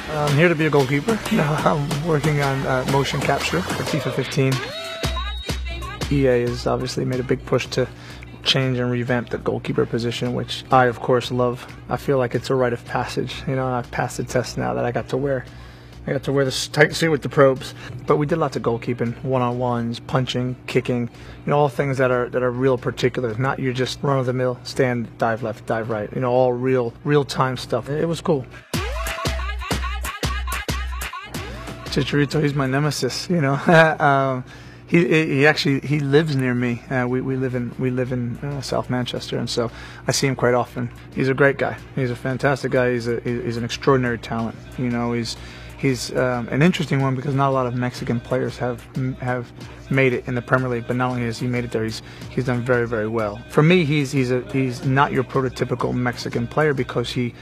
I'm here to be a goalkeeper. No, I'm working on motion capture for FIFA 15. EA has obviously made a big push to change and revamp the goalkeeper position, which I, of course, love. I feel like it's a rite of passage. You know, I've passed the test now that I got to wear this tight suit with the probes. But we did lots of goalkeeping, one-on-ones, punching, kicking, you know, all things that are real particulars, not your just run-of-the-mill stand, dive left, dive right. You know, all real-time stuff. It was cool. Chicharito, he's my nemesis. You know, he actually lives near me. We live in South Manchester, and so I see him quite often. He's a great guy. He's a fantastic guy. He's an extraordinary talent. You know, he's an interesting one because not a lot of Mexican players have made it in the Premier League. But not only has he made it there, he's done very, very well. For me, he's not your prototypical Mexican player because he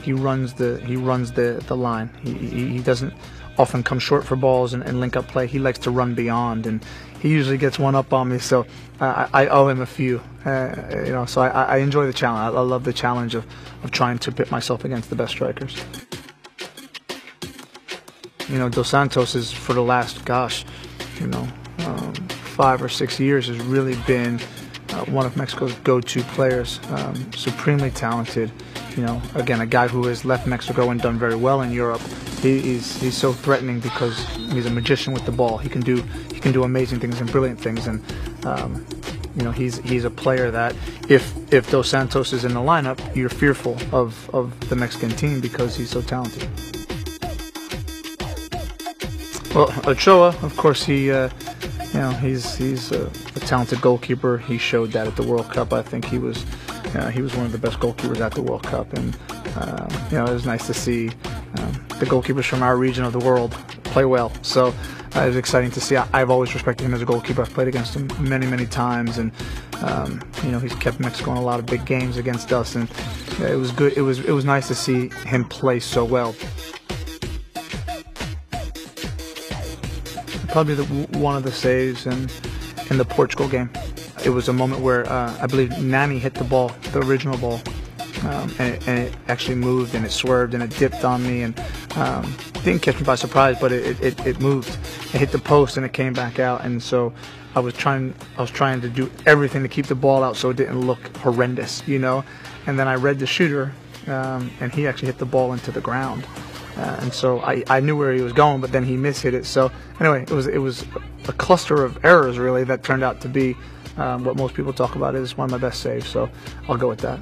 runs the line. He doesn't often come short for balls and link up play. He likes to run beyond, and he usually gets one up on me. So I owe him a few. You know, so I enjoy the challenge. I love the challenge of trying to pit myself against the best strikers. You know, Dos Santos is, for the last, 5 or 6 years, has really been one of Mexico's go-to players. Supremely talented. You know, again, a guy who has left Mexico and done very well in Europe. He's so threatening because he's a magician with the ball. He can do amazing things and brilliant things, and you know, he's a player that if Dos Santos is in the lineup, you're fearful of the Mexican team because he's so talented. Well, Ochoa, of course, he's a talented goalkeeper. He showed that at the World Cup. I think he was one of the best goalkeepers at the World Cup, and you know, it was nice to see the goalkeepers from our region of the world play well. So it was exciting to see. I've always respected him as a goalkeeper. I've played against him many, many times, and you know, he's kept Mexico in a lot of big games against us, and it was good. It was nice to see him play so well. Probably one of the saves in the Portugal game. It was a moment where I believe Nani hit the ball, the original ball, and it actually moved and it swerved and it dipped on me and didn't catch me by surprise, but it moved. It hit the post and it came back out, and so I was trying to do everything to keep the ball out so it didn't look horrendous, you know. And then I read the shooter, and he actually hit the ball into the ground. And so I knew where he was going, but then he mishit it. So anyway, it was a cluster of errors really that turned out to be what most people talk about is one of my best saves. So I'll go with that.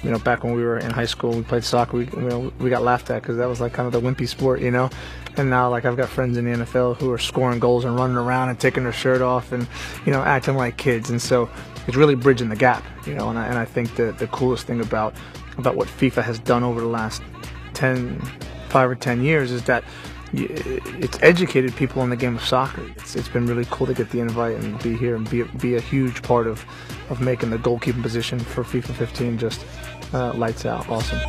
You know, back when we were in high school, we played soccer. We got laughed at because that was like kind of the wimpy sport, you know. And now, like, I've got friends in the NFL who are scoring goals and running around and taking their shirt off and, you know, acting like kids. And so it's really bridging the gap, you know. And I think the coolest thing about what FIFA has done over the last 5 or 10 years is that it's educated people in the game of soccer. It's been really cool to get the invite and be here and be a huge part of making the goalkeeping position for FIFA 15 just lights out. Awesome.